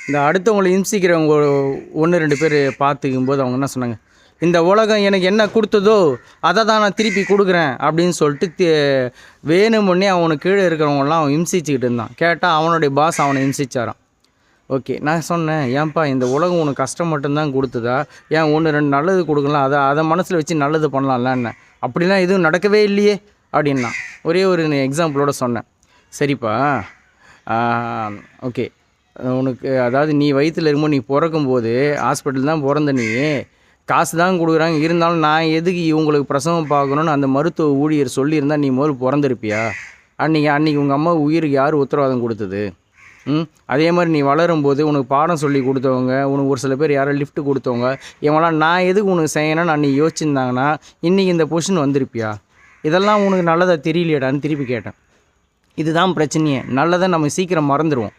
இந்த அடுத்தவங்களை இம்சிக்கிறவங்க 1-2 பேர் பார்த்துக்கும்போது அவங்க என்ன சொன்னாங்க, இந்த உலகம் எனக்கு என்ன கொடுத்ததோ அதை தான் நான் திருப்பி கொடுக்குறேன் அப்படின்னு சொல்லிட்டு வேணுமுன்னே அவனுக்கு கீழே இருக்கிறவங்களாம் அவன் இம்சிச்சுக்கிட்டு இருந்தான். கேட்டால் அவனுடைய பாஸ் அவனை இம்சிச்சாரான். ஓகே, நான் சொன்னேன், ஏன்பா இந்த உலகம் உனக்கு கஷ்டம் மட்டும்தான் கொடுத்ததா, ஏன் 1-2 நல்லது கொடுக்கலாம், அதை மனசில் வச்சு நல்லது பண்ணலாம்ல என்ன, அப்படிலாம் எதுவும் நடக்கவே இல்லையே அப்படின்னா. ஒரே ஒரு எக்ஸாம்பிளோட சொன்னேன். சரிப்பா, ஓகே, உனக்கு அதாவது நீ வயிற்றில் இருக்கும்போது நீ பிறக்கும்போது ஹாஸ்பிட்டல் தான் பிறந்த, நீ காசு தான் கொடுக்குறாங்க, இருந்தாலும் நான் எதுக்கு இவங்களுக்கு பிரசவம் பார்க்கணுன்னு அந்த மருத்துவ ஊழியர் சொல்லியிருந்தால் நீ முதல்ல பிறந்திருப்பியா? அன்றைக்கி உங்கள் அம்மா உயிருக்கு யார் உத்தரவாதம் கொடுத்தது? அதே மாதிரி நீ வளரும்போது உனக்கு பாடம் சொல்லி கொடுத்தவங்க, உனக்கு ஒரு சில பேர் யாரோ லிஃப்ட் கொடுத்தவங்க, இவங்களாம் நான் எதுக்கு உனக்கு செய்யணும்னு அன்றைக்கி யோசிச்சிருந்தாங்கன்னா இன்றைக்கி இந்த பொசிஷன் வந்திருப்பியா? இதெல்லாம் உனக்கு நல்லதாக தெரியலையடான்னு திருப்பி கேட்டேன். இதுதான் பிரச்சனையே, நல்லதை நம்ம சீக்கிரம் மறந்துடுவோம்.